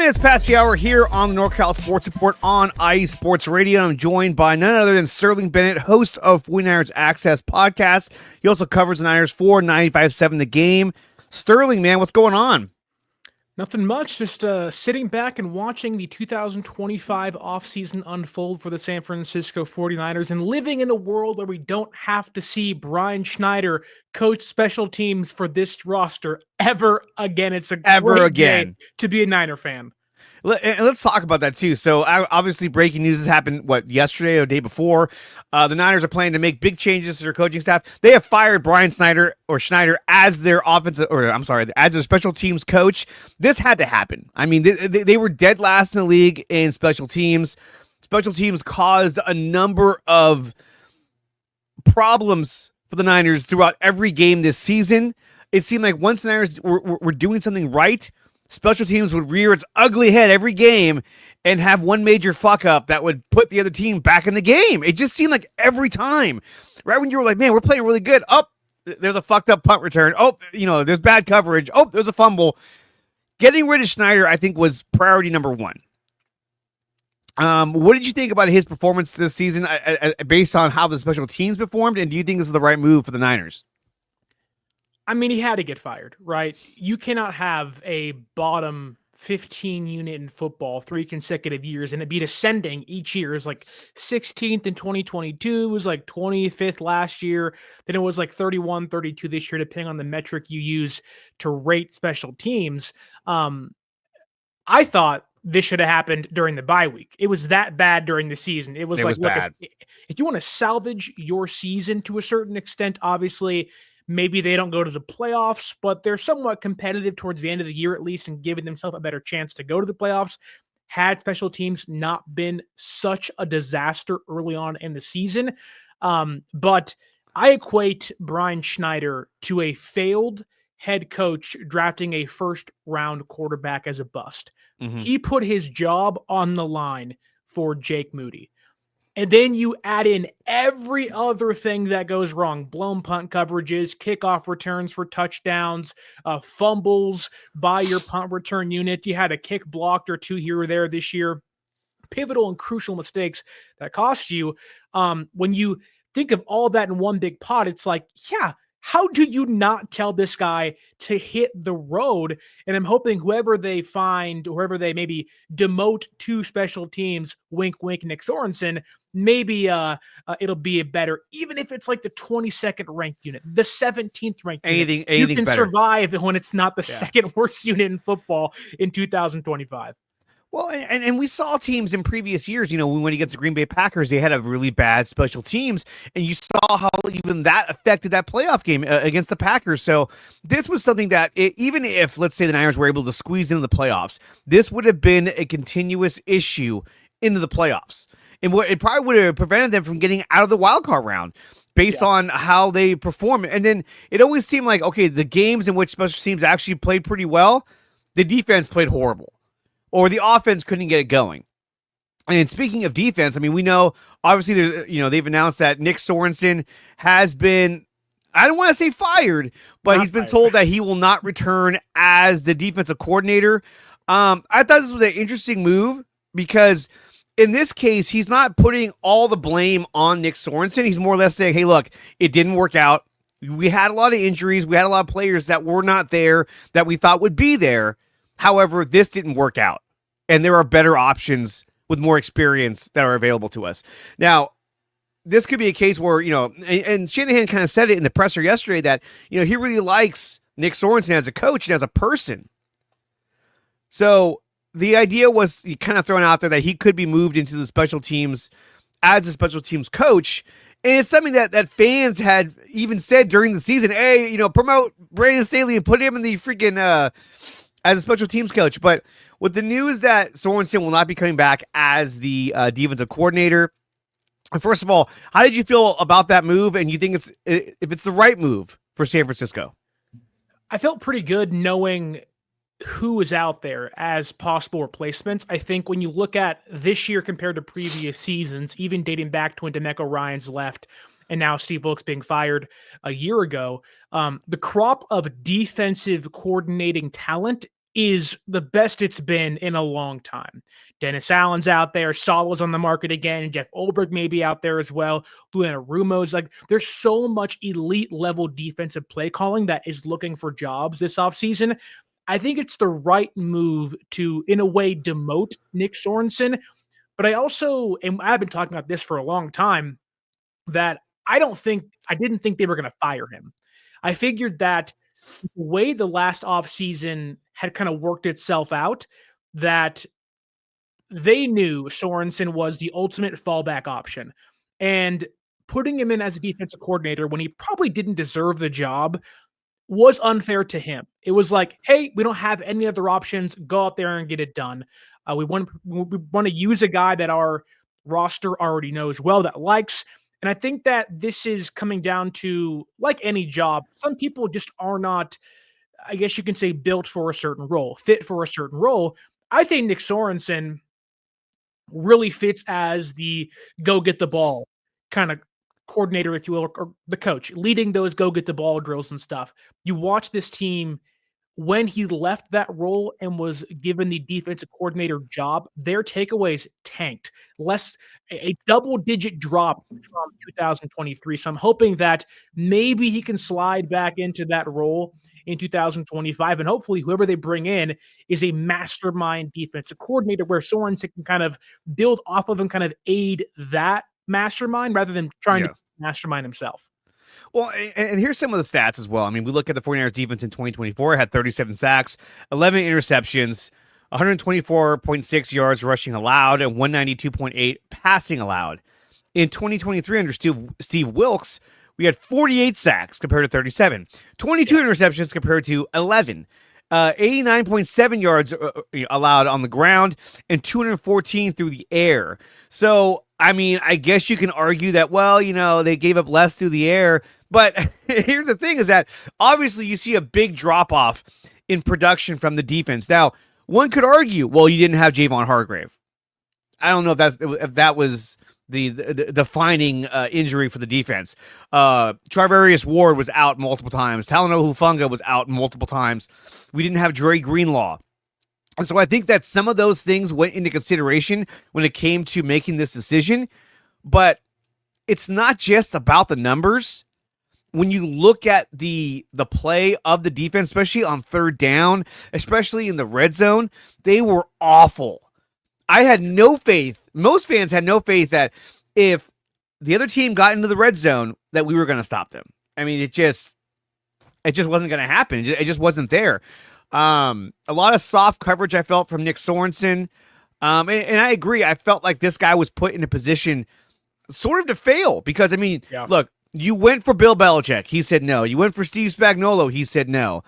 minutes past the hour here on the NorCal Sports Report on IE Sports Radio. I'm joined by none other than Sterling Bennett, host of 49ers Access podcast. He also covers the Niners for 95.7 The Game. Sterling, man, what's going on? Nothing much, just sitting back and watching the 2025 offseason unfold for the San Francisco 49ers and living in a world where we don't have to see Brian Schneider coach special teams for this roster ever again. It's a great day to be a Niner fan. Let's talk about that too. So obviously breaking news has happened, yesterday or the day before. The Niners are planning to make big changes to their coaching staff. They have fired Brian Schneider as their as their special teams coach. This had to happen. I mean, they were dead last in the league in special teams. Special teams caused a number of problems for the Niners throughout every game this season. It seemed like once the Niners were doing something right, special teams would rear its ugly head every game and have one major fuck up that would put the other team back in the game. It just seemed like every time, right when you were like, man, we're playing really good. Oh, there's a fucked up punt return. Oh, there's bad coverage. Oh, there's a fumble. Getting rid of Schneider, I think, was priority number one. What did you think about his performance this season based on how the special teams performed? And do you think this is the right move for the Niners? I mean, he had to get fired, right? You cannot have a bottom 15 unit in football 3 consecutive years and it be descending each year. It's like 16th in 2022, it was like 25th last year, then it was like 31, 32 this year, depending on the metric you use to rate special teams. I thought this should have happened during the bye week. It was that bad during the season. It was bad. If you want to salvage your season to a certain extent, obviously, maybe they don't go to the playoffs, but they're somewhat competitive towards the end of the year, at least, and giving themselves a better chance to go to the playoffs. Had special teams not been such a disaster early on in the season. But I equate Brian Schneider to a failed head coach drafting a first-round quarterback as a bust. Mm-hmm. He put his job on the line for Jake Moody. And then you add in every other thing that goes wrong. Blown punt coverages, kickoff returns for touchdowns, fumbles by your punt return unit. You had a kick blocked or two here or there this year. Pivotal and crucial mistakes that cost you. When you think of all that in one big pot, it's like, yeah, how do you not tell this guy to hit the road? And I'm hoping whoever they find, whoever they maybe demote to special teams, wink, wink, Nick Sorensen, maybe it'll be a better, even if it's like the 22nd ranked unit, the 17th ranked unit. You can better survive when it's not the second worst unit in football in 2025. Well, and we saw teams in previous years, when he gets the Green Bay Packers, they had a really bad special teams, and you saw how even that affected that playoff game against the Packers. So this was something that even if, let's say, the Niners were able to squeeze into the playoffs, this would have been a continuous issue into the playoffs. And it probably would have prevented them from getting out of the wild card round based on how they perform. And then it always seemed like, okay, the games in which special teams actually played pretty well, the defense played horrible. Or the offense couldn't get it going. And speaking of defense, I mean, we know, obviously, they've announced that Nick Sorensen has been, I don't want to say fired, but he's been told that he will not return as the defensive coordinator. I thought this was an interesting move because in this case, he's not putting all the blame on Nick Sorensen. He's more or less saying, hey, look, it didn't work out. We had a lot of injuries. We had a lot of players that were not there that we thought would be there. However, this didn't work out. And there are better options with more experience that are available to us. Now, this could be a case where, and Shanahan kind of said it in the presser yesterday that, he really likes Nick Sorensen as a coach and as a person. So the idea was kind of thrown out there that he could be moved into the special teams as a special teams coach. And it's something that fans had even said during the season, hey, promote Brandon Staley and put him in the freaking as a special teams coach. But with the news that Sorensen will not be coming back as the defensive coordinator, first of all, how did you feel about that move? And you think if it's the right move for San Francisco? I felt pretty good knowing who was out there as possible replacements. I think when you look at this year compared to previous seasons, even dating back to when DeMeco Ryans left and now Steve Wilkes being fired a year ago, the crop of defensive coordinating talent is the best it's been in a long time. Dennis Allen's out there. Saleh's on the market again. Jeff Ulbrich may be out there as well. Luana Rumo's like, there's so much elite level defensive play calling that is looking for jobs this offseason. I think it's the right move to, in a way, demote Nick Sorensen. But I also, and I've been talking about this for a long time, that I didn't think they were going to fire him. I figured that the way the last offseason had kind of worked itself out, that they knew Sorensen was the ultimate fallback option. And putting him in as a defensive coordinator when he probably didn't deserve the job was unfair to him. It was like, hey, we don't have any other options. Go out there and get it done. We want to use a guy that our roster already knows well, that likes. And I think that this is coming down to, like any job, some people just are not, I guess you can say, built for a certain role, fit for a certain role. I think Nick Sorensen really fits as the go get the ball kind of coordinator, if you will, or the coach, leading those go get the ball drills and stuff. You watch this team when he left that role and was given the defensive coordinator job, their takeaways tanked. A double-digit drop from 2023. So I'm hoping that maybe he can slide back into that role in 2025, and hopefully whoever they bring in is a mastermind defensive coordinator where Sorensen can kind of build off of and kind of aid that mastermind rather than trying to mastermind himself. Well, and here's some of the stats as well. I mean, we look at the 49ers defense in 2024, had 37 sacks, 11 interceptions, 124.6 yards rushing allowed, and 192.8 passing allowed. In 2023, under Steve Wilkes, we had 48 sacks compared to 37, 22 interceptions compared to 11, 89.7 yards allowed on the ground, and 214 through the air. So, I mean, I guess you can argue that, well, they gave up less through the air. But here's the thing is that obviously you see a big drop off in production from the defense. Now, one could argue, well, you didn't have Javon Hargrave. I don't know if that was the defining injury for the defense. Travarius Ward was out multiple times. Talanoa Hufanga was out multiple times. We didn't have Dre Greenlaw. And so I think that some of those things went into consideration when it came to making this decision. But it's not just about the numbers. When you look at the play of the defense, especially on third down, especially in the red zone, they were awful. I had no faith. Most fans had no faith that if the other team got into the red zone, that we were going to stop them. I mean, it just wasn't going to happen. It just wasn't there. A lot of soft coverage I felt from Nick Sorensen. And I agree. I felt like this guy was put in a position sort of to fail because, I mean, look, you went for Bill Belichick. He said no. You went for Steve Spagnuolo. He said no.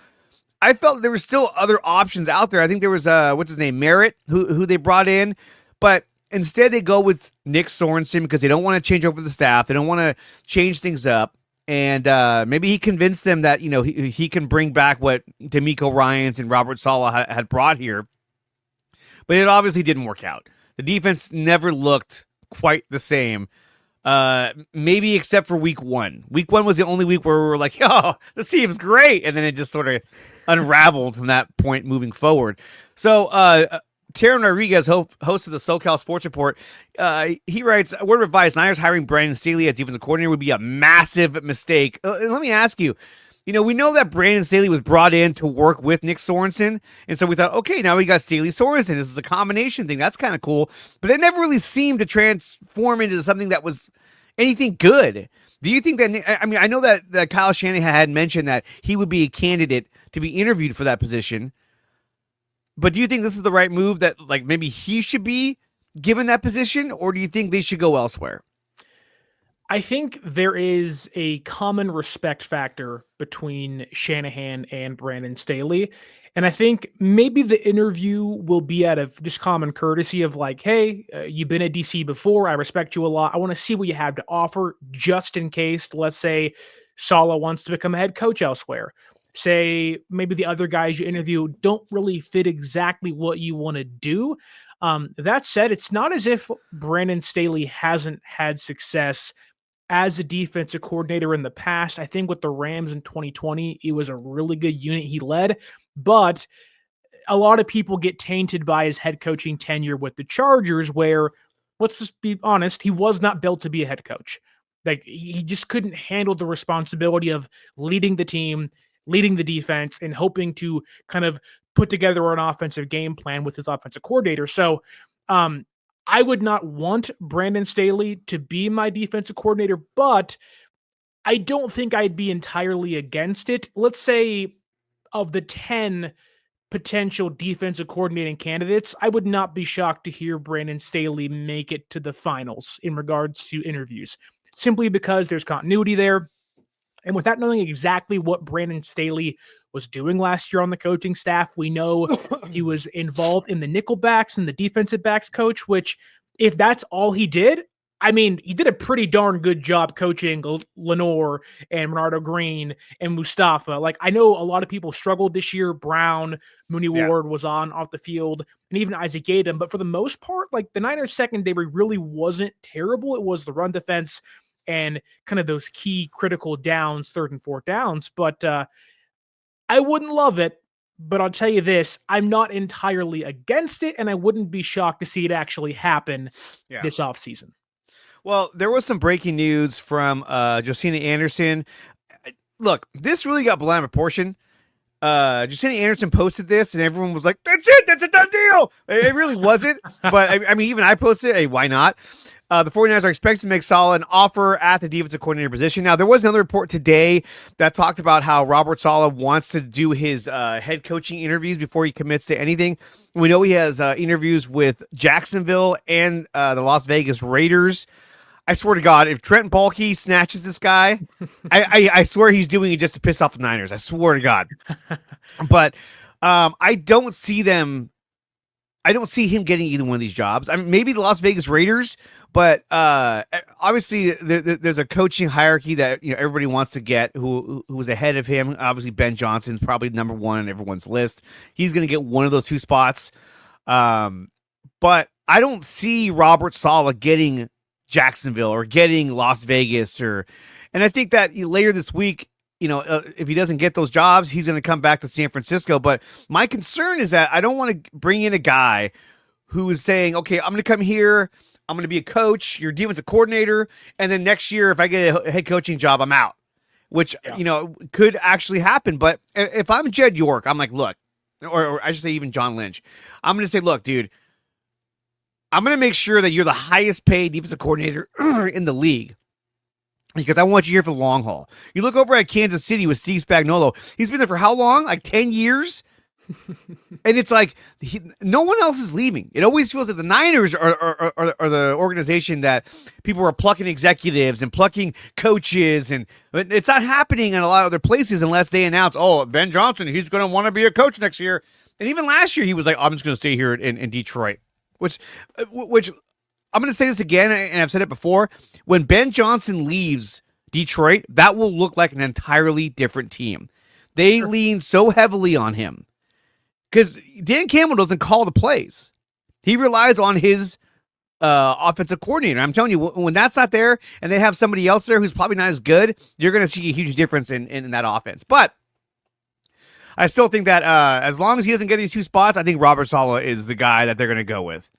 I felt there were still other options out there. I think there was, what's his name, Merritt, who they brought in. But instead they go with Nick Sorensen because they don't want to change over the staff. They don't want to change things up. And maybe he convinced them that, he can bring back what D'Amico Ryans and Robert Saleh had brought here. But it obviously didn't work out. The defense never looked quite the same. Maybe except for week one. Week one was the only week where we were like, oh, this team's great. And then it just sort of unraveled from that point moving forward. So, Taryn Rodriguez, host of the SoCal Sports Report, he writes, word of advice, Niners hiring Brandon Staley as defensive coordinator would be a massive mistake. Let me ask you, we know that Brandon Staley was brought in to work with Nick Sorensen, and so we thought, okay, now we got Staley Sorensen. This is a combination thing. That's kind of cool, but it never really seemed to transform into something that was anything good. Do you think that, I mean, I know that Kyle Shanahan had mentioned that he would be a candidate to be interviewed for that position, but do you think this is the right move, that like maybe he should be given that position, or do you think they should go elsewhere? I think there is a common respect factor between Shanahan and Brandon Staley. And I think maybe the interview will be out of just common courtesy of like, hey, you've been at DC before. I respect you a lot. I want to see what you have to offer just in case, let's say, Saleh wants to become a head coach elsewhere. Say maybe the other guys you interview don't really fit exactly what you want to do. That said, it's not as if Brandon Staley hasn't had success as a defensive coordinator in the past. I think with the Rams in 2020, it was a really good unit he led. But a lot of people get tainted by his head coaching tenure with the Chargers, where, let's just be honest, he was not built to be a head coach. Like, he just couldn't handle the responsibility of leading the team, leading the defense, and hoping to kind of put together an offensive game plan with his offensive coordinator. So I would not want Brandon Staley to be my defensive coordinator, but I don't think I'd be entirely against it. Let's say of the 10 potential defensive coordinating candidates, I would not be shocked to hear Brandon Staley make it to the finals in regards to interviews, simply because there's continuity there. And without knowing exactly what Brandon Staley was doing last year on the coaching staff, we know he was involved in the nickel backs and the defensive backs coach, which, if that's all he did, I mean, he did a pretty darn good job coaching Lenore and Bernardo Green and Mustafa. Like, I know a lot of people struggled this year. Brown, Mooney Ward was off the field, and even Isaac Gadem. But for the most part, like, the Niners secondary really wasn't terrible. It was the run defense and kind of those key critical downs, 3rd and 4th downs. But I wouldn't love it. But I'll tell you this, I'm not entirely against it, and I wouldn't be shocked to see it actually happen this offseason. Well, there was some breaking news from Josina Anderson. Look, this really got blown out of proportion. Josina Anderson posted this, and everyone was like, "That's it, that's a done deal." It really wasn't, but I mean, even I posted it. Hey, why not? The 49ers are expected to make Saleh an offer at the defensive coordinator position. Now, there was another report today that talked about how Robert Saleh wants to do his head coaching interviews before he commits to anything. We know he has interviews with Jacksonville and the Las Vegas Raiders. I swear to God, if Trent Baalke snatches this guy, I swear he's doing it just to piss off the Niners. I swear to God. But I don't see him getting either one of these jobs. I mean, maybe the Las Vegas Raiders, but obviously there's a coaching hierarchy that everybody wants to get who was ahead of him. Obviously, Ben Johnson's probably number one on everyone's list. He's going to get one of those 2 spots. But I don't see Robert Saleh getting Jacksonville or getting Las Vegas, and I think that later this week, if he doesn't get those jobs, he's going to come back to San Francisco. But my concern is that I don't want to bring in a guy who is saying, okay, I'm going to come here, I'm going to be a coach, your defensive coordinator, and then next year, if I get a head coaching job, I'm out, which, could actually happen. But if I'm Jed York, I'm like, look, or I should say even John Lynch, I'm going to say, look, dude, I'm going to make sure that you're the highest paid defensive coordinator in the league because I want you here for the long haul. You look over at Kansas City with Steve Spagnuolo. He's been there for how long? Like 10 years? And it's like no one else is leaving. It always feels like the Niners are the organization that people are plucking executives and plucking coaches, and it's not happening in a lot of other places unless they announce, oh, Ben Johnson, he's going to want to be a coach next year. And even last year, he was like, I'm just going to stay here in Detroit. Which I'm going to say this again, and I've said it before. When Ben Johnson leaves Detroit, that will look like an entirely different team. They lean so heavily on him because Dan Campbell doesn't call the plays. He relies on his offensive coordinator. I'm telling you, when that's not there and they have somebody else there who's probably not as good, you're going to see a huge difference in that offense. But I still think that as long as he doesn't get these 2 spots, I think Robert Saleh is the guy that they're going to go with.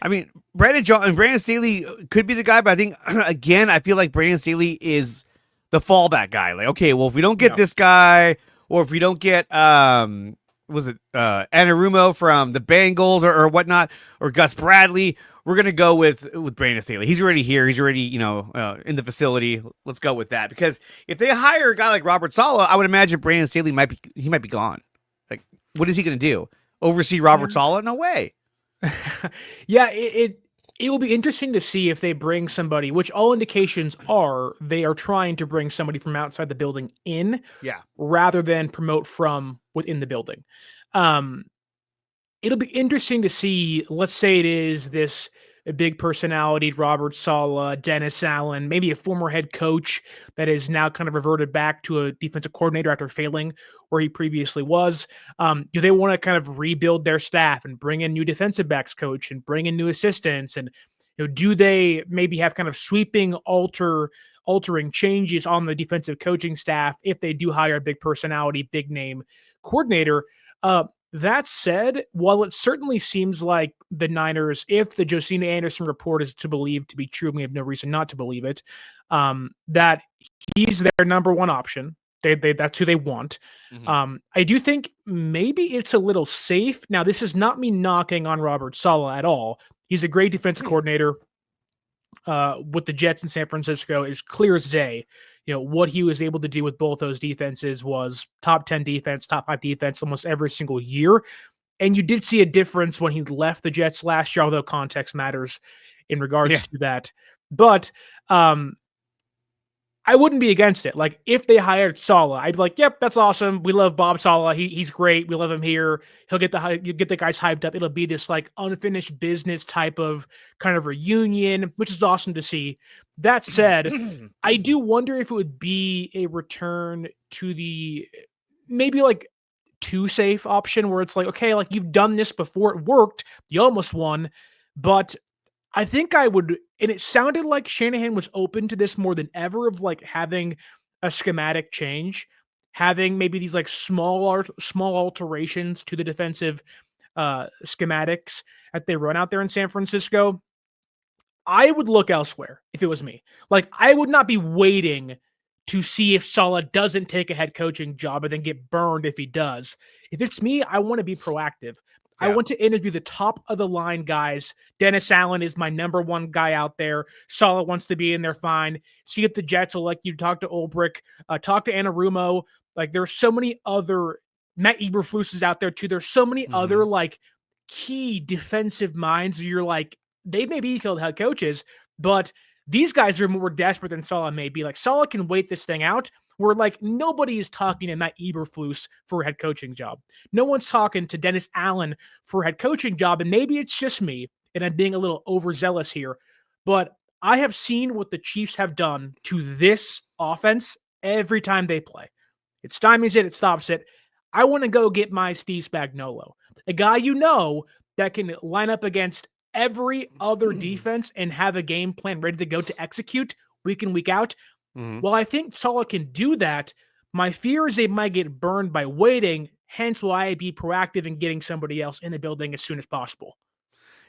I mean, Brandon Staley could be the guy, but I think, again, I feel like Brandon Staley is the fallback guy. Like, okay, well, if we don't get this guy, or if we don't get, Anarumo from the Bengals or whatnot, or Gus Bradley, we're going to go with Brandon Staley. He's already here. He's already, in the facility. Let's go with that. Because if they hire a guy like Robert Saleh, I would imagine Brandon Staley might be gone. Like, what is he going to do? Oversee Robert Saleh? No way. Yeah, it will be interesting to see if they bring somebody, which all indications are they are trying to bring somebody from outside the building in, rather than promote from within the building. It'll be interesting to see, let's say it is this big personality, Robert Saleh, Dennis Allen, maybe a former head coach that is now kind of reverted back to a defensive coordinator after failing where he previously was. Do they want to kind of rebuild their staff and bring in new defensive backs coach and bring in new assistants? And do they maybe have kind of sweeping alter altering changes on the defensive coaching staff if they do hire a big personality, big name coordinator. That said, while it certainly seems like the Niners, if the Josina Anderson report is to be true, we have no reason not to believe it, that he's their number one option. That's who they want. Mm-hmm. I do think maybe it's a little safe. Now, this is not me knocking on Robert Saleh at all. He's a great defensive coordinator with the Jets in San Francisco. Is clear as day. What he was able to do with both those defenses was top 10 defense, top 5 defense almost every single year. And you did see a difference when he left the Jets last year, although context matters in regards to that. But I wouldn't be against it. Like, if they hired Saleh, I'd be like, yep, that's awesome. We love Bob Saleh. He's great. We love him here. You get the guys hyped up. It'll be this like unfinished business type of kind of reunion, which is awesome to see. That said, I do wonder if it would be a return to the maybe like too safe option where it's like, okay, like you've done this before. It worked. You almost won. But I think I would, and it sounded like Shanahan was open to this more than ever, of like having a schematic change, having maybe these like small alterations to the defensive schematics that they run out there in San Francisco. I would look elsewhere if it was me. Like, I would not be waiting to see if Saleh doesn't take a head coaching job and then get burned if he does. If it's me, I want to be proactive. I want to interview the top of the line guys. Dennis Allen is my number one guy out there. Saleh wants to be in there, fine. See if the Jets will like you. Talk to Ulbrich, talk to Anarumo. Like, there's so many other Matt Eberflus is out there too. There's so many other like key defensive minds where you're like, they may be killed head coaches, but these guys are more desperate than Saleh may be. Like, Saleh can wait this thing out. Where like nobody is talking to Matt Eberflus for a head coaching job. No one's talking to Dennis Allen for a head coaching job. And maybe it's just me and I'm being a little overzealous here, but I have seen what the Chiefs have done to this offense every time they play. It stymies it, it stops it. I want to go get my Steve Spagnuolo, a guy that can line up against every other defense and have a game plan ready to go to execute week in, week out. Well, I think Saleh can do that. My fear is they might get burned by waiting. Hence, will I be proactive in getting somebody else in the building as soon as possible?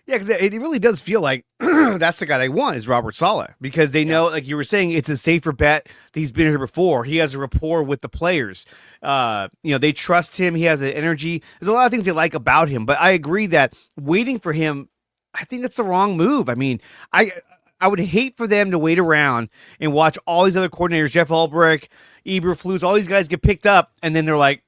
Yeah, because it really does feel like that's the guy they want is Robert Saleh, because they know, like you were saying, it's a safer bet. He's been here before. He has a rapport with the players. They trust him. He has an energy. There's a lot of things they like about him, but I agree that waiting for him, I think that's the wrong move. I mean, I would hate for them to wait around and watch all these other coordinators, Jeff Ulbrich, Eberflus, all these guys get picked up, and then they're like,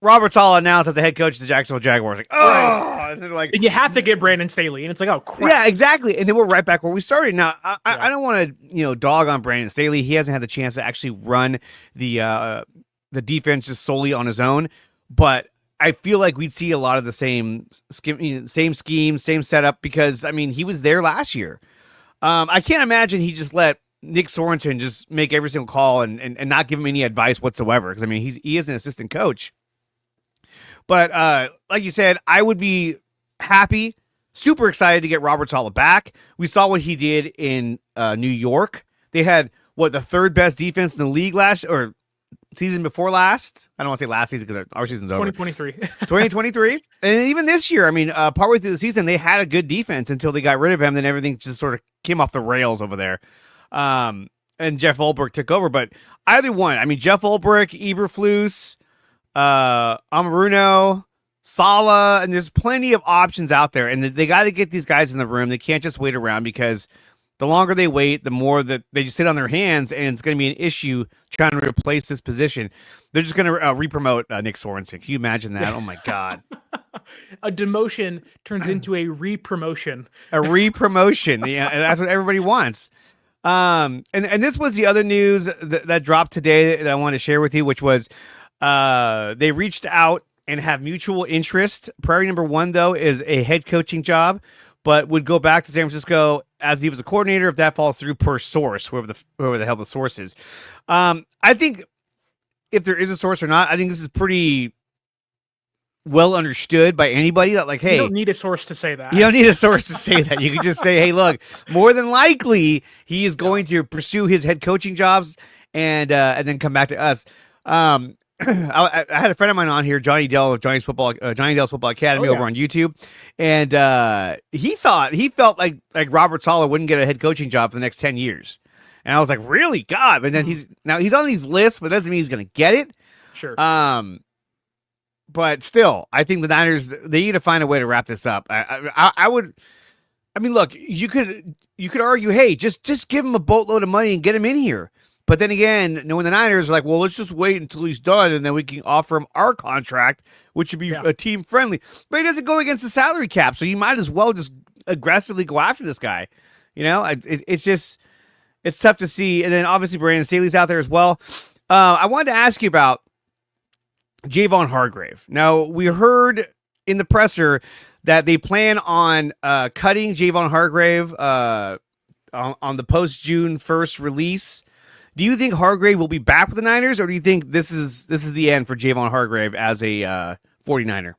Robert Saleh announced as the head coach of the Jacksonville Jaguars. Like, oh, right. And they're like, and you have to get Brandon Staley, and it's like, oh crap. Yeah, exactly. And then we're right back where we started. Now, I don't want to, dog on Brandon Staley. He hasn't had the chance to actually run the defense just solely on his own, but I feel like we'd see a lot of the same scheme, same setup, because I mean, he was there last year. I can't imagine he just let Nick Sorensen just make every single call and not give him any advice whatsoever. Because I mean, he is an assistant coach. But like you said, I would be happy, super excited to get Robert Saleh back. We saw what he did in New York. They had the third best defense in the league season before last. I don't want to say last season because our season's over. 2023. And even this year, I mean, partway through the season, they had a good defense until they got rid of him. Then everything just sort of came off the rails over there. And Jeff Ulbrich took over. But either one, I mean, Jeff Ulbrich, Eberflus, Amaruno, Saleh, and there's plenty of options out there. And they got to get these guys in the room. They can't just wait around, because the longer they wait, the more that they just sit on their hands, and it's going to be an issue trying to replace this position. They're just going to re-promote Nick Sorensen. Can you imagine that? Oh, my God. A demotion turns into a re-promotion. A re-promotion. Yeah, and that's what everybody wants. And this was the other news that dropped today that I want to share with you, which was they reached out and have mutual interest. Priority number one, though, is a head coaching job, but would go back to San Francisco as he was a coordinator if that falls through, per source, whoever the hell the source is. I think if there is a source or not, I think this is pretty well understood by anybody that, like, hey, you don't need a source to say that. You don't need a source to say that. You can just say, hey, look, more than likely he is going to pursue his head coaching jobs and then come back to us. I had a friend of mine on here, Johnny Dell of Johnny Dell's Football Academy over on YouTube, and he felt like Robert Saleh wouldn't get a head coaching job for the next 10 years. And I was like, really? God. And then he's on these lists, but it doesn't mean he's going to get it. Sure. But still, I think the Niners, they need to find a way to wrap this up. I mean, look, you could argue, hey, just give him a boatload of money and get him in here. But then again, knowing the Niners are like, well, let's just wait until he's done, and then we can offer him our contract, which should be a team friendly. But he doesn't go against the salary cap, so you might as well just aggressively go after this guy. You know, it's tough to see. And then obviously Brandon Staley's out there as well. I wanted to ask you about Javon Hargrave. Now, we heard in the presser that they plan on cutting Javon Hargrave on the post-June 1st release. Do you think Hargrave will be back with the Niners, or do you think this is the end for Javon Hargrave as a 49er?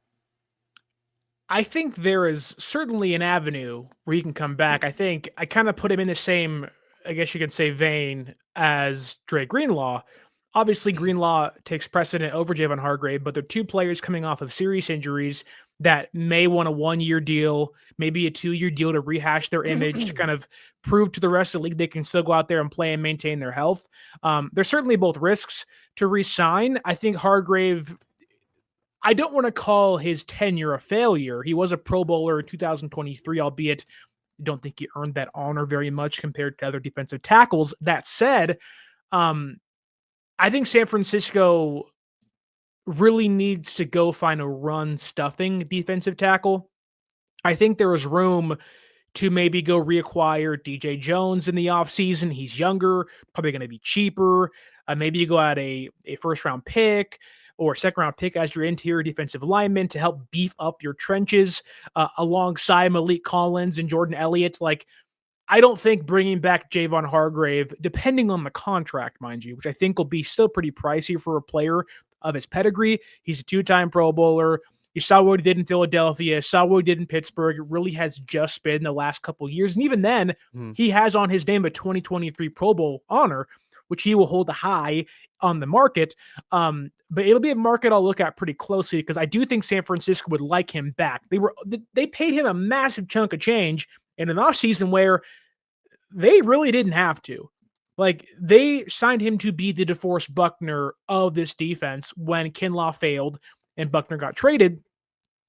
I think there is certainly an avenue where he can come back. I think I kind of put him in the same, I guess you could say, vein as Dre Greenlaw. Obviously, Greenlaw takes precedent over Javon Hargrave, but they're two players coming off of serious injuries that may want a 1-year deal, maybe a 2-year deal to rehash their image, to kind of prove to the rest of the league they can still go out there and play and maintain their health. There's certainly both risks to re-sign. I think Hargrave, I don't want to call his tenure a failure. He was a Pro Bowler in 2023, albeit I don't think he earned that honor very much compared to other defensive tackles. That said, I think San Francisco really needs to go find a run-stuffing defensive tackle. I think there is room to maybe go reacquire DJ Jones in the offseason. He's younger, probably going to be cheaper. Maybe you go out a first-round pick or second-round pick as your interior defensive lineman to help beef up your trenches alongside Malik Collins and Jordan Elliott. Like, I don't think bringing back Javon Hargrave, depending on the contract, mind you, which I think will be still pretty pricey for a player of his pedigree. He's a 2-time Pro Bowler. You saw what he did in Philadelphia, saw what he did in Pittsburgh. It really has just been the last couple of years. And even then, he has on his name a 2023 Pro Bowl honor, which he will hold high on the market. But it'll be a market I'll look at pretty closely because I do think San Francisco would like him back. They paid him a massive chunk of change in an offseason where they really didn't have to. Like, they signed him to be the DeForest Buckner of this defense when Kinlaw failed and Buckner got traded.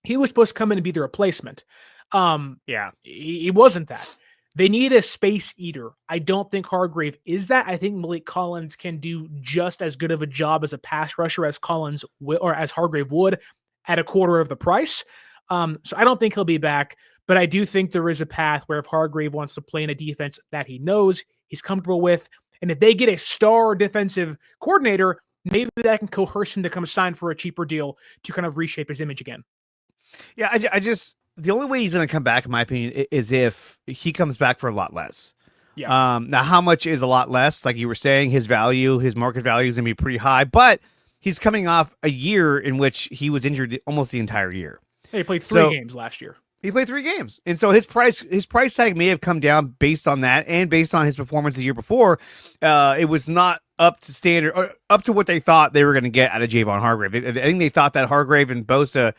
He was supposed to come in and be the replacement. He wasn't that. They need a space eater. I don't think Hargrave is that. I think Malik Collins can do just as good of a job as a pass rusher as as Hargrave would at a quarter of the price. So I don't think he'll be back, but I do think there is a path where if Hargrave wants to play in a defense that he knows, he's comfortable with, and if they get a star defensive coordinator, maybe that can coerce him to come sign for a cheaper deal to kind of reshape his image again. Yeah, I just, the only way he's going to come back, in my opinion, is if he comes back for a lot less. Yeah. Now, how much is a lot less? Like you were saying, his market value is going to be pretty high, but he's coming off a year in which he was injured almost the entire year. He played three games last year. He played 3 games. And so his price tag may have come down based on that and based on his performance the year before. It was not up to standard or up to what they thought they were going to get out of Javon Hargrave. I think they thought that Hargrave and Bosa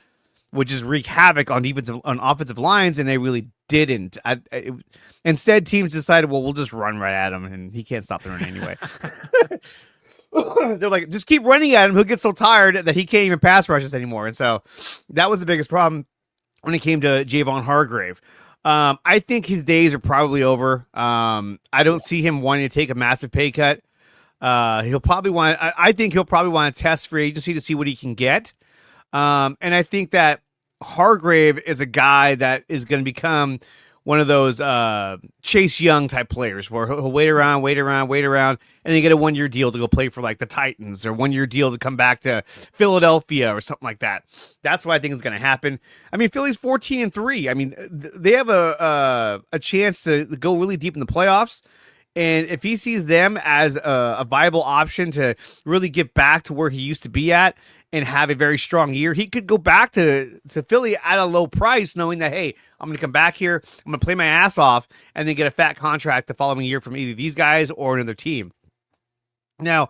would just wreak havoc on offensive lines, and they really didn't. Instead, teams decided, well, we'll just run right at him, and he can't stop the run anyway. They're like, just keep running at him. He'll get so tired that he can't even pass rush us anymore. And so that was the biggest problem when it came to Javon Hargrave. I think his days are probably over. I don't see him wanting to take a massive pay cut. He'll probably want. I think he'll probably want to test free agency to see what he can get. And I think that Hargrave is a guy that is going to become one of those Chase Young type players where he'll wait around, and then get a 1-year deal to go play for like the Titans, or 1-year deal to come back to Philadelphia or something like that. That's what I think is going to happen. I mean, Philly's 14-3. I mean, they have a chance to go really deep in the playoffs. And if he sees them as a viable option to really get back to where he used to be at and have a very strong year, he could go back to Philly at a low price, knowing that, hey, I'm going to come back here, I'm going to play my ass off, and then get a fat contract the following year from either these guys or another team. Now,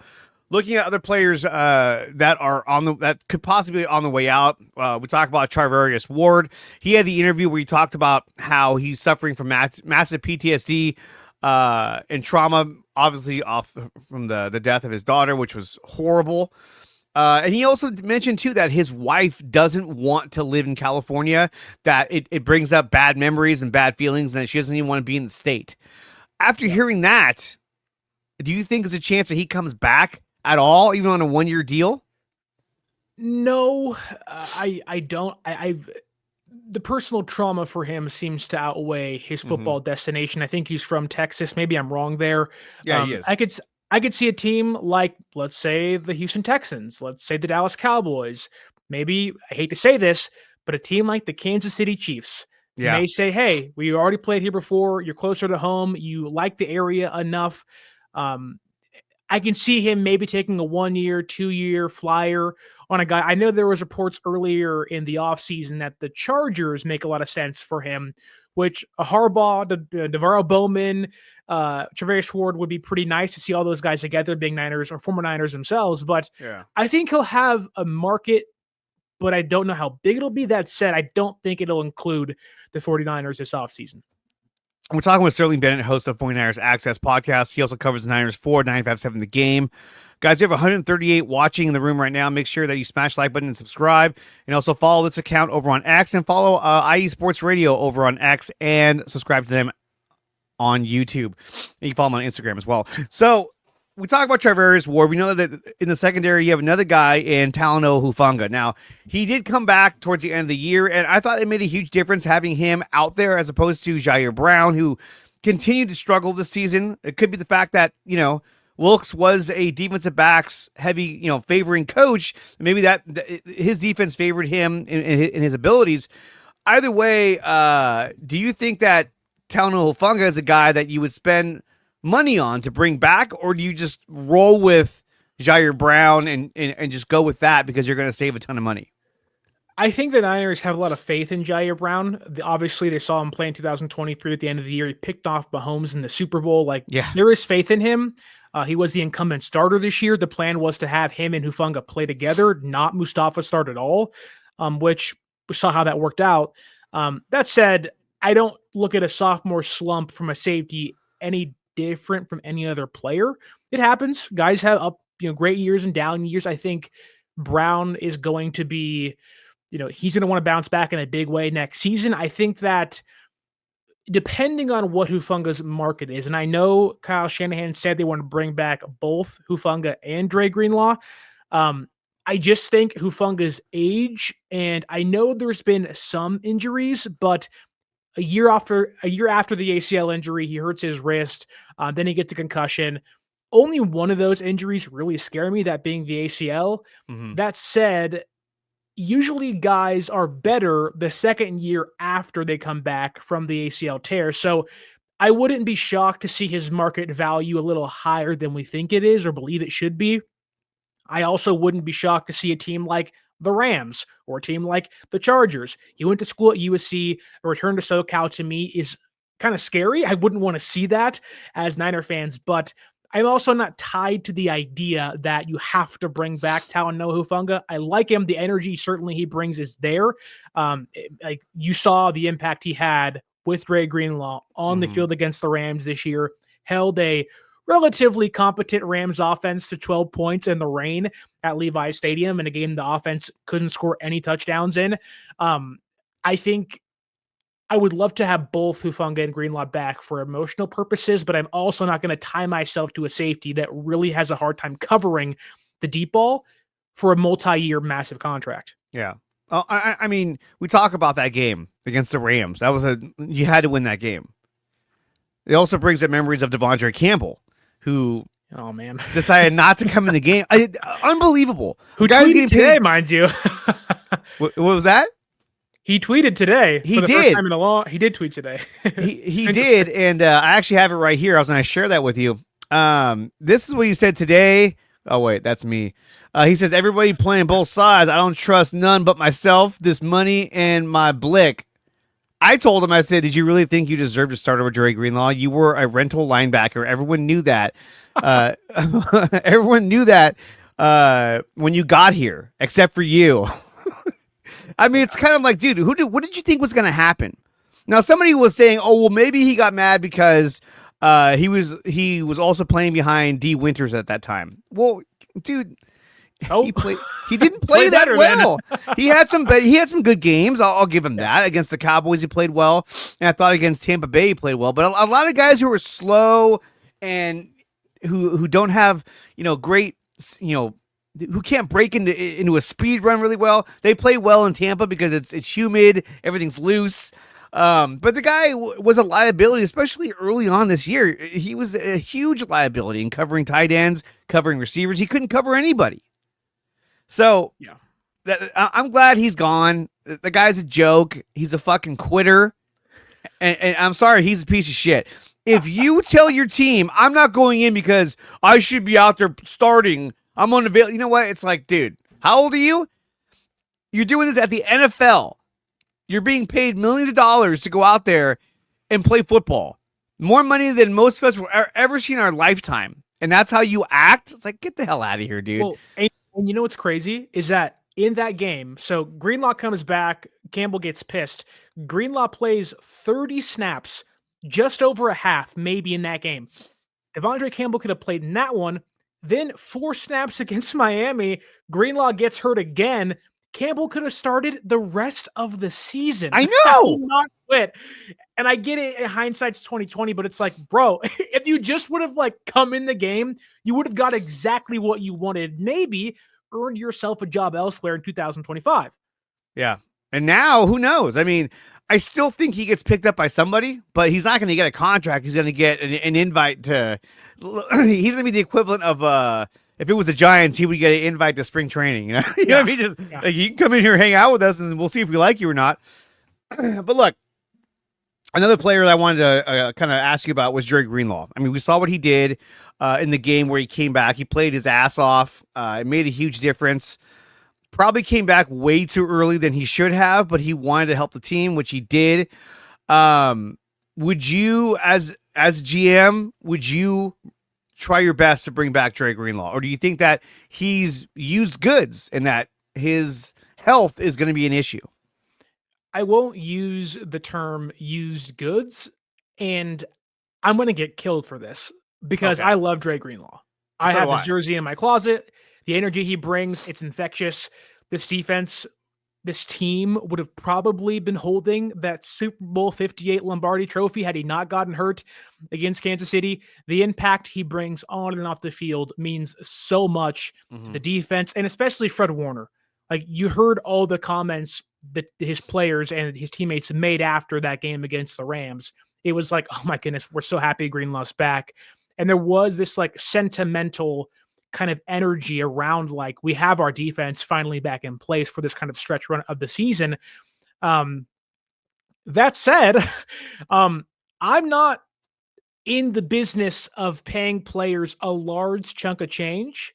looking at other players that could possibly be on the way out, we talk about Charvarius Ward. He had the interview where he talked about how he's suffering from massive PTSD and trauma, obviously off from the death of his daughter, which was horrible. And he also mentioned too that his wife doesn't want to live in California, that it brings up bad memories and bad feelings, and that she doesn't even want to be in the state. After hearing that, do you think there's a chance that he comes back at all, even on a 1-year deal? No, I don't. The personal trauma for him seems to outweigh his football destination. I think he's from Texas. Maybe I'm wrong there. Yeah, he is. I could see a team like, let's say, the Houston Texans, let's say the Dallas Cowboys. Maybe, I hate to say this, but a team like the Kansas City Chiefs may say, hey, we already played here before. You're closer to home. You like the area enough. I can see him maybe taking a 1-year, 2-year flyer on a guy. I know there was reports earlier in the offseason that the Chargers make a lot of sense for him, which a Harbaugh, Devarro Bowman, Charvarius Ward would be pretty nice to see all those guys together, being Niners or former Niners themselves. But I think he'll have a market, but I don't know how big it'll be. That said, I don't think it'll include the 49ers this offseason. We're talking with Sterling Bennett, host of 49ers Access podcast. He also covers the Niners for 957 The Game. Guys, we have 138 watching in the room right now. Make sure that you smash the like button and subscribe. And also follow this account over on X and follow IE Sports Radio over on X and subscribe to them on YouTube. And you can follow them on Instagram as well. So we talk about Charvarius Ward. We know that in the secondary, you have another guy in Talanoa Hufanga. Now, he did come back towards the end of the year, and I thought it made a huge difference having him out there as opposed to Jair Brown, who continued to struggle this season. It could be the fact that, Wilkes was a defensive backs heavy, favoring coach. Maybe that his defense favored him in his abilities. Either way, do you think that Talanoa Hufanga is a guy that you would spend money on to bring back, or do you just roll with Jair Brown and just go with that because you're going to save a ton of money? I think the Niners have a lot of faith in Jair Brown. Obviously, they saw him play in 2023 at the end of the year. He picked off Mahomes in the Super Bowl. There is faith in him. He was the incumbent starter this year. The plan was to have him and Hufanga play together, not Mustafa start at all, which we saw how that worked out. That said, I don't look at a sophomore slump from a safety any different from any other player. It happens. Guys have great years and down years. I think Brown is going to be, he's going to want to bounce back in a big way next season. I think that depending on what Hufanga's market is, and I know Kyle Shanahan said they want to bring back both Hufanga and Dre Greenlaw. I just think Hufanga's age, and I know there's been some injuries, but a year after the ACL injury, he hurts his wrist. Then he gets a concussion. Only one of those injuries really scare me, that being the ACL. That said, usually guys are better the second year after they come back from the ACL tear. So I wouldn't be shocked to see his market value a little higher than we think it is or believe it should be. I also wouldn't be shocked to see a team like the Rams or a team like the Chargers. He went to school at USC. A return to SoCal to me is kind of scary. I wouldn't want to see that as Niner fans, but I'm also not tied to the idea that you have to bring back Talanoa Hufanga. I like him. The energy certainly he brings is there. Like you saw the impact he had with Dre Greenlaw on the field against the Rams this year, held a relatively competent Rams offense to 12 points in the rain at Levi Stadium in a game the offense couldn't score any touchdowns in. I think I would love to have both Hufanga and Greenlaw back for emotional purposes, but I'm also not going to tie myself to a safety that really has a hard time covering the deep ball for a multi-year massive contract. Yeah. I mean, we talk about that game against the Rams. You had to win that game. It also brings up memories of Devondre Campbell, who decided not to come in the game. Unbelievable. Who guys getting today, mind you. What was that? He tweeted today. He For the did. first time in a long. He did tweet today. He did, and I actually have it right here. I was going to share that with you. This is what he said today. Oh wait, that's me. He says everybody playing both sides. I don't trust none but myself, this money, and my blick. I told him, I said, did you really think you deserved to start over Dre Greenlaw? You were a rental linebacker. Everyone knew that. Everyone knew that when you got here, except for you. I mean, it's kind of like, dude, what did you think was going to happen? Now, somebody was saying, oh, well, maybe he got mad because he was also playing behind D. Winters at that time. Well, dude, he didn't play that well. He had some good games. I'll give him that. Against the Cowboys, he played well, and I thought against Tampa Bay, he played well. But a lot of guys who are slow and who don't have great who can't break into a speed run really well. They play well in Tampa because it's humid, everything's loose. But the guy was a liability, especially early on this year. He was a huge liability in covering tight ends, covering receivers. He couldn't cover anybody. So yeah, I'm glad he's gone. The guy's a joke. He's a fucking quitter. And I'm sorry, he's a piece of shit. If you tell your team, I'm not going in because I should be out there starting, I'm unavailable. You know what? It's like, dude, how old are you? You're doing this at the NFL. You're being paid millions of dollars to go out there and play football. More money than most of us will ever see in our lifetime. And that's how you act? It's like, get the hell out of here, dude. Well, and you know what's crazy is that in that game, so Greenlaw comes back, Campbell gets pissed. Greenlaw plays 30 snaps, just over a half, maybe in that game. Devondre Campbell could have played in that one. Then 4 snaps against Miami. Greenlaw gets hurt again. Campbell could have started the rest of the season. I know. Not quit. And I get it, hindsight's 2020, but it's like, bro, if you just would have come in the game, you would have got exactly what you wanted. Maybe earned yourself a job elsewhere in 2025. Yeah. And now, who knows? I mean, I still think he gets picked up by somebody, but he's not going to get a contract. He's going to get an invite to he's going to be the equivalent of if it was the Giants, he would get an invite to spring training. You know what I mean? Just you can come in here, hang out with us, and we'll see if we like you or not. But look, another player that I wanted to kind of ask you about was Dre Greenlaw. I mean, we saw what he did in the game where he came back. He played his ass off. It made a huge difference. Probably came back way too early than he should have, but he wanted to help the team, which he did. Would you, as GM, would you try your best to bring back Dre Greenlaw? Or do you think that he's used goods and that his health is going to be an issue? I won't use the term used goods, and I'm going to get killed for this because I love Dre Greenlaw. I have his jersey in my closet. The energy he brings, it's infectious. This defense, this team would have probably been holding that Super Bowl 58 Lombardi trophy had he not gotten hurt against Kansas City. The impact he brings on and off the field means so much to the defense, and especially Fred Warner. You heard all the comments that his players and his teammates made after that game against the Rams. It was like, oh my goodness, we're so happy Greenlaw's back. And there was this sentimental kind of energy around we have our defense finally back in place for this kind of stretch run of the season. That said, I'm not in the business of paying players a large chunk of change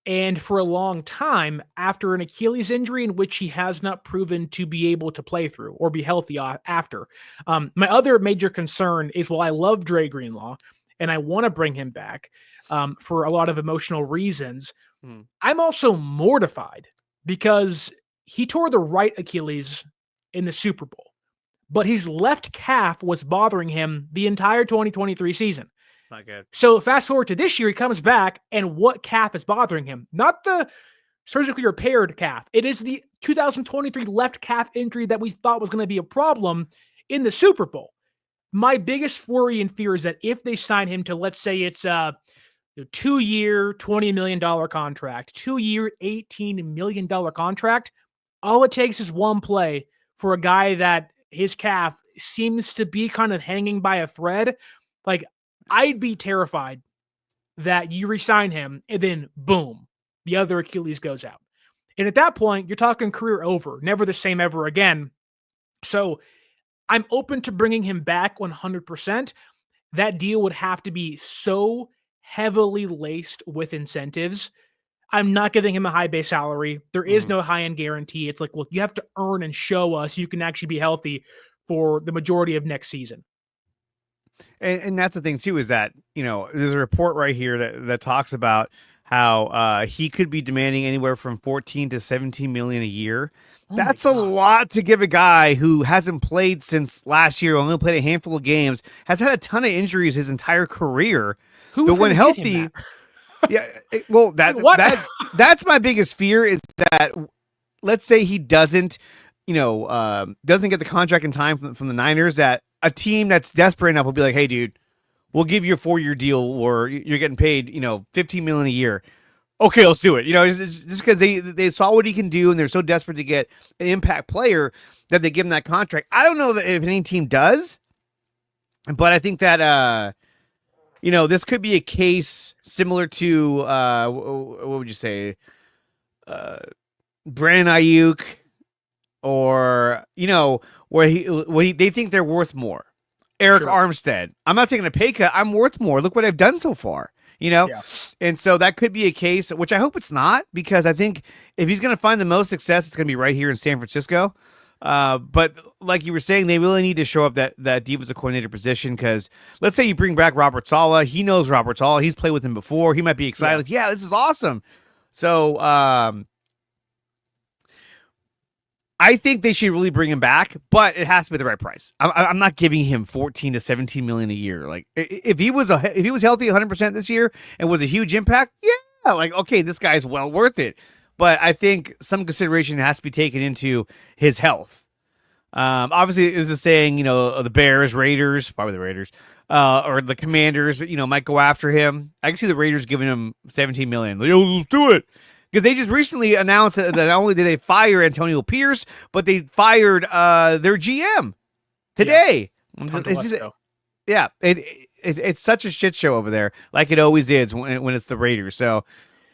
and for a long time after an Achilles injury in which he has not proven to be able to play through or be healthy after. My other major concern is, I love Dre Greenlaw and I want to bring him back for a lot of emotional reasons. I'm also mortified because he tore the right Achilles in the Super Bowl, but his left calf was bothering him the entire 2023 season. It's not good. So fast forward to this year, he comes back, and what calf is bothering him? Not the surgically repaired calf. It is the 2023 left calf injury that we thought was going to be a problem in the Super Bowl. My biggest worry and fear is that if they sign him to, let's say it's a 2-year, $20 million contract, 2-year, $18 million contract, all it takes is one play for a guy that his calf seems to be kind of hanging by a thread. I'd be terrified that you re-sign him and then boom, the other Achilles goes out. And at that point, you're talking career over, never the same ever again. So I'm open to bringing him back 100%. That deal would have to be so heavily laced with incentives. I'm not giving him a high base salary. There is no high-end guarantee. It's like, look, you have to earn and show us you can actually be healthy for the majority of next season. And that's the thing too, is that, there's a report right here that talks about how he could be demanding anywhere from 14 to 17 million a year. That's a lot to give a guy who hasn't played since last year, only played a handful of games, has had a ton of injuries his entire career. But when healthy, that's my biggest fear, is that, let's say he doesn't get the contract in time from the Niners, that a team that's desperate enough will be like, hey, dude, we'll give you a 4-year deal, or you're getting paid, $15 million a year. Okay, let's do it. Just because they saw what he can do, and they're so desperate to get an impact player that they give him that contract. I don't know if any team does, but I think that this could be a case similar to what would you say, Brandon Ayuk, or where they think they're worth more. Eric Armstead. I'm not taking a pay cut. I'm worth more. Look what I've done so far. And so that could be a case, which I hope it's not, because I think if he's going to find the most success, it's going to be right here in San Francisco. But like you were saying, they really need to show up that defensive coordinator position, because let's say you bring back Robert Saleh. He knows Robert Saleh. He's played with him before. He might be excited. Like, yeah, this is awesome. So I think they should really bring him back, but it has to be the right price. I'm not giving him 14 to 17 million a year. Like, if he was healthy 100% this year and was a huge impact, yeah, like, okay, this guy's well worth it. But I think some consideration has to be taken into his health. Obviously, is a saying, the Bears, Raiders, probably the Raiders, or the Commanders, might go after him. I can see the Raiders giving him 17 million. Like, yo, let's do it. Because they just recently announced that not only did they fire Antonio Pierce, but they fired their GM today. It's such a shit show over there, like it always is when it's the Raiders. So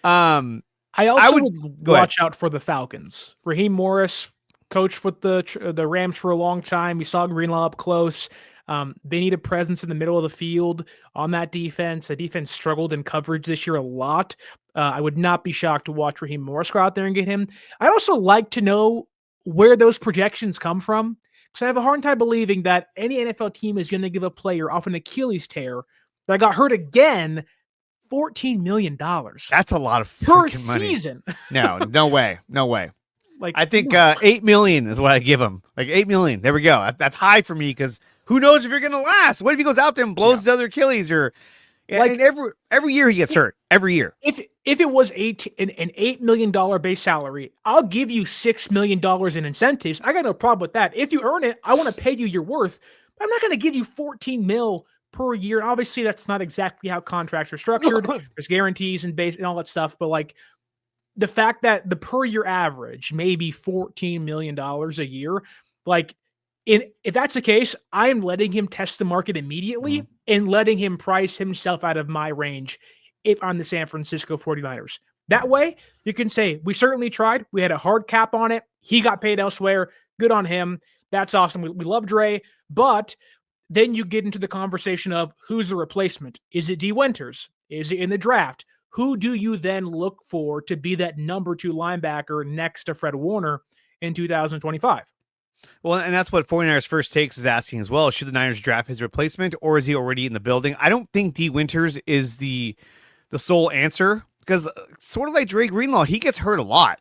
I would watch out for the Falcons. Raheem Morris coached with the Rams for a long time. We saw Greenlaw up close. They need a presence in the middle of the field on that defense. The defense struggled in coverage this year a lot. I would not be shocked to watch Raheem Morris go out there and get him. I'd also like to know where those projections come from, because I have a hard time believing that any NFL team is going to give a player off an Achilles tear that got hurt again $14 million. That's a lot of per season. Money. No way. Like, I think $8 million is what I give him. Like $8 million. There we go. That's high for me, because who knows if you're going to last? What if he goes out there and blows his other Achilles, or and every year he gets hurt. Every year. If it was an $8 million base salary, I'll give you $6 million in incentives. I got no problem with that. If you earn it, I want to pay you your worth. But I'm not going to give you 14 mil per year. Obviously, that's not exactly how contracts are structured. There's guarantees and base and all that stuff. But like, the fact that the per year average may be $14 million a year, like, if that's the case, I am letting him test the market immediately and letting him price himself out of my range if I'm the San Francisco 49ers. That way, you can say, we certainly tried. We had a hard cap on it. He got paid elsewhere. Good on him. That's awesome. We love Dre. But then you get into the conversation of who's the replacement. Is it D. Winters? Is it in the draft? Who do you then look for to be that number 2 linebacker next to Fred Warner in 2025? Well, and that's what 49ers First Takes is asking as well. Should the Niners draft his replacement, or is he already in the building? I don't think D. Winters is the sole answer, because sort of like Dre Greenlaw, he gets hurt a lot.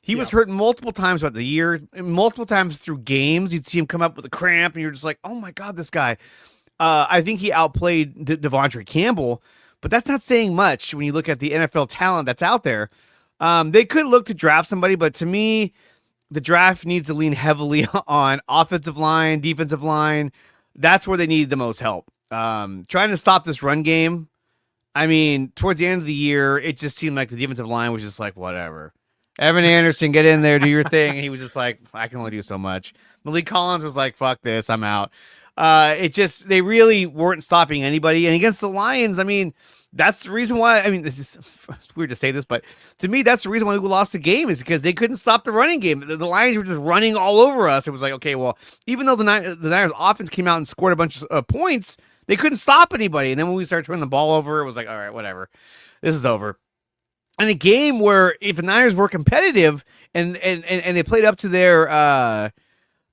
He was hurt multiple times throughout the year, multiple times through games. You'd see him come up with a cramp, and you're just like, oh my God, this guy. I think he outplayed Devondre Campbell, but that's not saying much when you look at the NFL talent that's out there. They could look to draft somebody, but to me, the draft needs to lean heavily on offensive line, defensive line. That's where they need the most help. Trying to stop this run game. I mean, towards the end of the year, it just seemed like the defensive line was just like, whatever. Evan Anderson, get in there, do your thing. And he was just like, I can only do so much. Malik Collins was like, fuck this, I'm out. It just, they really weren't stopping anybody. And against the Lions, I mean, that's the reason why. I mean, this is it's weird to say this, but to me, that's the reason why we lost the game is because they couldn't stop the running game. The Lions were just running all over us. It was like, okay, well, even though the Niners offense came out and scored a bunch of points, they couldn't stop anybody. And then when we started turning the ball over, it was like, all right, whatever, this is over. And a game where if the Niners were competitive and they played up to their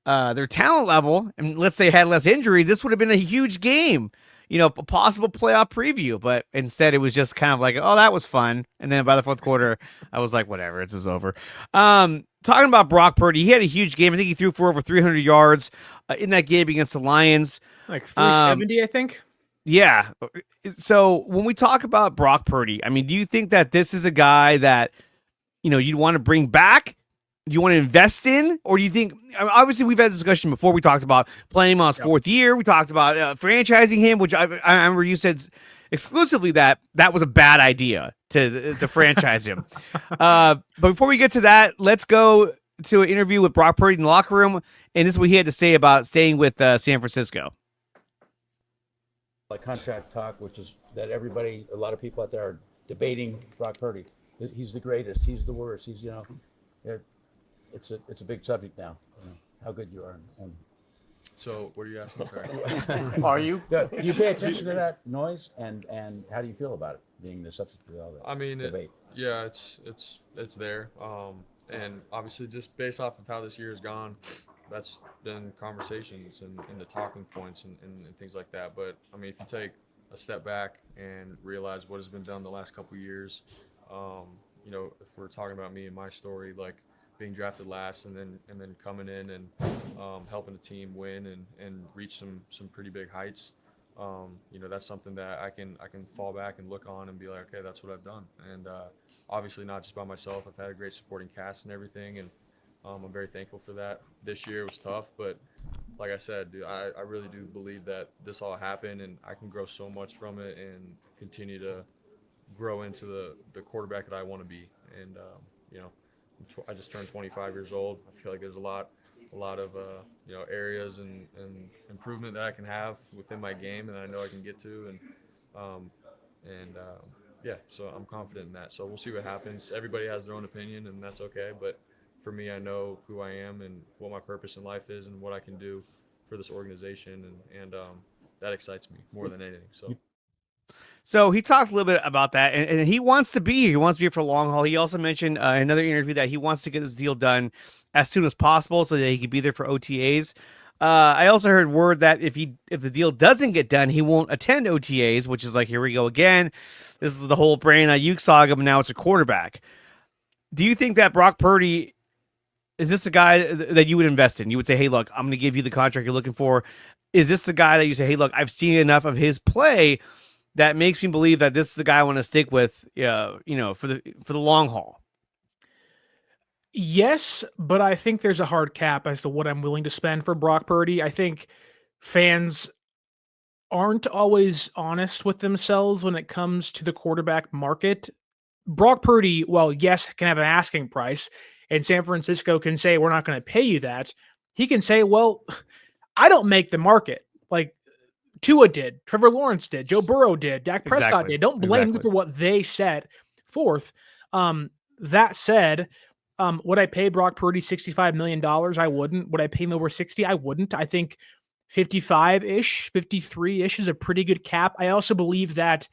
talent level, and let's say had less injuries, this would have been a huge game. A possible playoff preview, but instead it was just kind of like, oh, that was fun. And then by the fourth quarter, I was like, whatever, it's just over. Talking about Brock Purdy, he had a huge game. I think he threw for over 300 yards in that game against the Lions. Like 370, I think. Yeah. So when we talk about Brock Purdy, I mean, do you think that this is a guy that, you'd want to bring back? You want to invest in, or do you think? Obviously, we've had this discussion before. We talked about playing him on his fourth year. We talked about franchising him, which I remember you said exclusively that was a bad idea to franchise him. But before we get to that, let's go to an interview with Brock Purdy in the locker room, and this is what he had to say about staying with San Francisco. Like contract talk, which is that a lot of people out there are debating Brock Purdy. He's the greatest. He's the worst. He's It's a big subject now, how good you are. And so what are you asking? Sorry. are you? Good. Do you pay attention to that noise, and how do you feel about it being the subject of all that debate? It's there. And obviously just based off of how this year has gone, that's been conversations and the talking points and things like that. But I mean, if you take a step back and realize what has been done the last couple of years, if we're talking about me and my story, like being drafted last and then coming in and helping the team win and reach some pretty big heights. That's something that I can fall back and look on and be like, okay, that's what I've done. And obviously not just by myself. I've had a great supporting cast and everything, and I'm very thankful for that. This year was tough, but like I said, dude, I really do believe that this all happened, and I can grow so much from it and continue to grow into the quarterback that I want to be. And I just turned 25 years old. I feel like there's a lot of areas and improvement that I can have within my game, and I know I can get to, so I'm confident in that. So we'll see what happens. Everybody has their own opinion, and that's okay. But for me, I know who I am and what my purpose in life is and what I can do for this organization, and that excites me more than anything. So he talked a little bit about that, and he wants to be here. He wants to be here for a long haul. He also mentioned in another interview that he wants to get this deal done as soon as possible so that he could be there for OTAs. I also heard word that if the deal doesn't get done, he won't attend OTAs, which is like, here we go again. This is the whole Brandon Ayuk saga, but now it's a quarterback. Do you think that Brock Purdy, is this the guy that you would invest in? You would say, hey, look, I'm going to give you the contract you're looking for. Is this the guy that you say, hey, look, I've seen enough of his play that makes me believe that this is the guy I want to stick with, for the long haul? Yes, but I think there's a hard cap as to what I'm willing to spend for Brock Purdy. I think fans aren't always honest with themselves when it comes to the quarterback market. Brock Purdy, well, yes, can have an asking price, and San Francisco can say, we're not going to pay you that. He can say, well, I don't make the market. Like Tua did, Trevor Lawrence did, Joe Burrow did, Dak Prescott did. Don't blame me for what they set forth. That said, would I pay Brock Purdy $65 million? I wouldn't. Would I pay him over 60? I wouldn't. I think 55-ish, 53-ish is a pretty good cap. I also believe that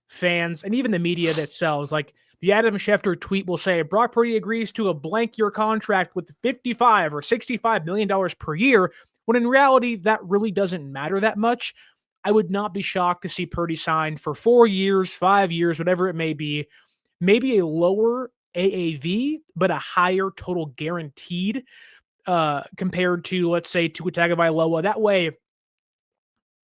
fans and even the media that sells, like the Adam Schefter tweet will say, Brock Purdy agrees to a blank year contract with $55 or $65 million per year, when in reality, that really doesn't matter that much. I would not be shocked to see Purdy signed for 4 years, 5 years, whatever it may be, maybe a lower AAV, but a higher total guaranteed compared to, let's say, Tua Tagovailoa. That way,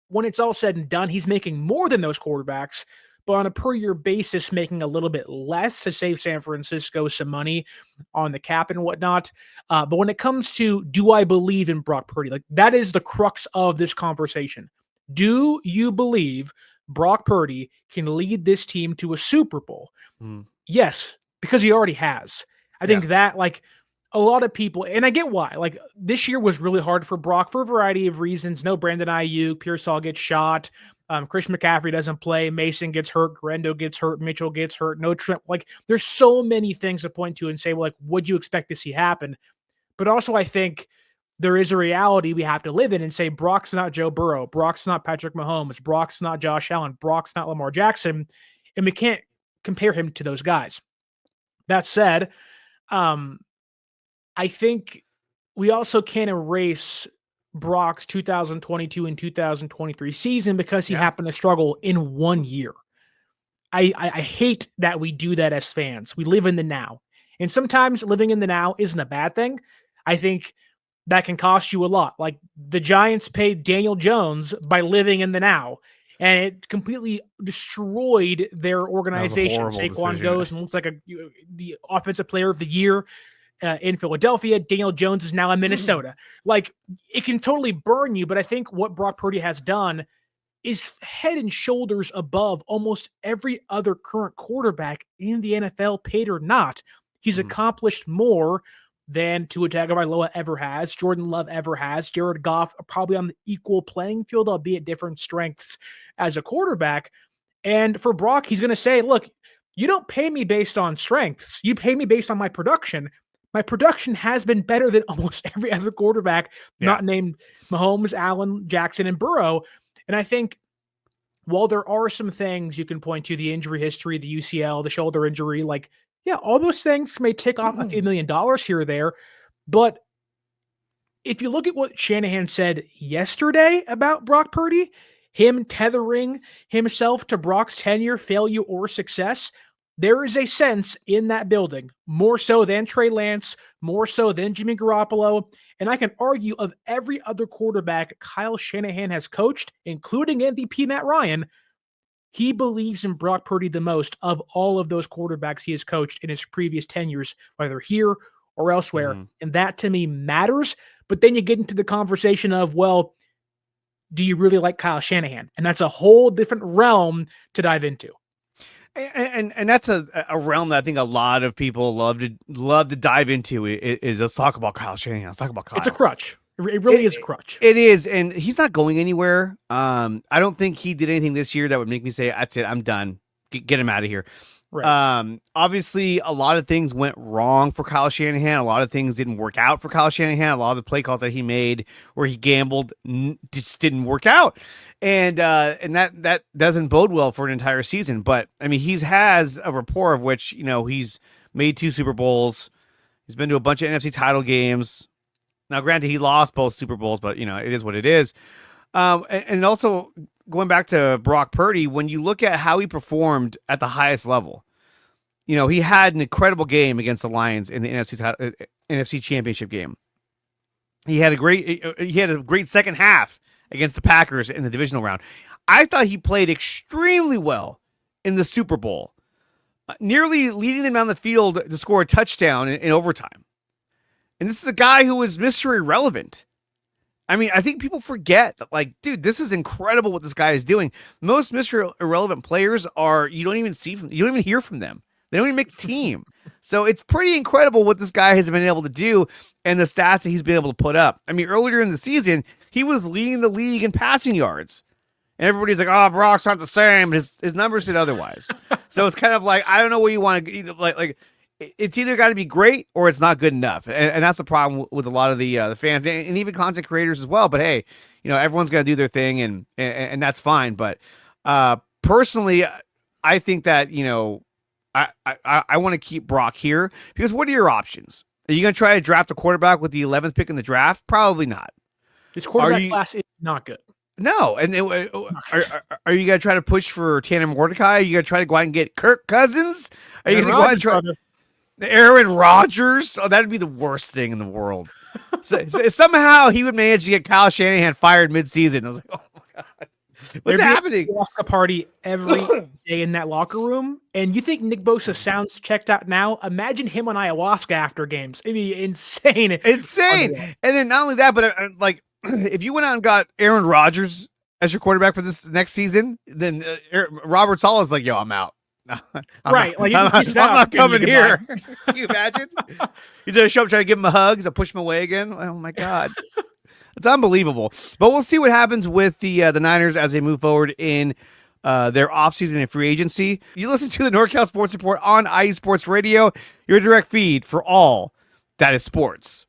when it's all said and done, he's making more than those quarterbacks, but on a per-year basis, making a little bit less to save San Francisco some money on the cap and whatnot. But when it comes to, do I believe in Brock Purdy? Like, that is the crux of this conversation. Do you believe Brock Purdy can lead this team to a Super Bowl? Yes, because he already has. I think that, like, a lot of people, and I get why, like this year was really hard for Brock for a variety of reasons. No Brandon Ayuk, Pearsall gets shot. Chris McCaffrey doesn't play. Mason gets hurt. Grendo gets hurt. Mitchell gets hurt. No Trent. Like there's so many things to point to and say, well, like, what do you expect to see happen? But also I think there is a reality we have to live in and say, Brock's not Joe Burrow. Brock's not Patrick Mahomes. Brock's not Josh Allen. Brock's not Lamar Jackson. And we can't compare him to those guys. That said, I think we also can't erase Brock's 2022 and 2023 season because he happened to struggle in 1 year. I hate that we do that as fans. We live in the now. And sometimes living in the now isn't a bad thing. I think that can cost you a lot. Like the Giants paid Daniel Jones by living in the now, and it completely destroyed their organization. Saquon goes and looks like the offensive player of the year in Philadelphia. Daniel Jones is now in Minnesota. Like it can totally burn you, but I think what Brock Purdy has done is head and shoulders above almost every other current quarterback in the NFL, paid or not. He's accomplished more than Tua Tagovailoa ever has, Jordan Love ever has, Jared Goff probably on the equal playing field, albeit different strengths as a quarterback. And for Brock, he's going to say, look, you don't pay me based on strengths. You pay me based on my production. My production has been better than almost every other quarterback, not named Mahomes, Allen, Jackson, and Burrow. And I think while there are some things you can point to, the injury history, the UCL, the shoulder injury, like, yeah, all those things may tick off a few $1 million here or there. But if you look at what Shanahan said yesterday about Brock Purdy, him tethering himself to Brock's tenure, failure, or success, there is a sense in that building, more so than Trey Lance, more so than Jimmy Garoppolo, and I can argue of every other quarterback Kyle Shanahan has coached, including MVP Matt Ryan, he believes in Brock Purdy the most of all of those quarterbacks he has coached in his previous tenures, whether here or elsewhere. And that to me matters. But then you get into the conversation of, well, do you really like Kyle Shanahan? And that's a whole different realm to dive into. And that's a realm that I think a lot of people love to dive into is let's talk about Kyle Shanahan. Let's talk about Kyle. It's a crutch. It really is a crutch. It is, and he's not going anywhere. I don't think he did anything this year that would make me say, that's it, I'm done. Get him out of here. Right. Obviously, a lot of things went wrong for Kyle Shanahan. A lot of things didn't work out for Kyle Shanahan. A lot of the play calls that he made where he gambled just didn't work out. And that doesn't bode well for an entire season. But, I mean, he has a rapport of which, he's made 2 Super Bowls. He's been to a bunch of NFC title games. Now, granted, he lost both Super Bowls, but, it is what it is. And also, going back to Brock Purdy, when you look at how he performed at the highest level, he had an incredible game against the Lions in the NFC Championship game. He had a great second half against the Packers in the divisional round. I thought he played extremely well in the Super Bowl, nearly leading them down the field to score a touchdown in overtime. And this is a guy who was Mr. Irrelevant. I mean, I think people forget, like, dude, this is incredible what this guy is doing. Most Mr. Irrelevant players you don't even hear from them. They don't even make the team. So it's pretty incredible what this guy has been able to do and the stats that he's been able to put up. I mean, earlier in the season, he was leading the league in passing yards. And everybody's like, oh, Brock's not the same. His numbers said otherwise. So it's kind of like, I don't know what you want to, like, it's either got to be great or it's not good enough. And that's the problem with a lot of the fans and even content creators as well. But hey, everyone's going to do their thing and that's fine. But personally, I think that, I want to keep Brock here because what are your options? Are you going to try to draft a quarterback with the 11th pick in the draft? Probably not. This quarterback class is not good. No. And then, are you going to try to push for Tanner Mordecai? Are you going to try to go out and get Kirk Cousins? Are you going to go out and try Aaron Rodgers? Oh, that'd be the worst thing in the world. So somehow he would manage to get Kyle Shanahan fired mid-season. I was like, oh my God. What's happening? A party every day in that locker room. And you think Nick Bosa sounds checked out now? Imagine him on ayahuasca after games. It'd be insane. Insane. And then not only that, but like if you went out and got Aaron Rodgers as your quarterback for this next season, then Robert Saleh is like, yo, I'm out. Right, like, you can I'm kiss that not coming opportunity here. Can you imagine? He's gonna show up trying to give him a hug. He's gonna push him away again. Oh my god, it's unbelievable. But we'll see what happens with the Niners as they move forward in their offseason and free agency. You listen to the NorCal Sports Report on iSports Radio, your direct feed for all that is sports.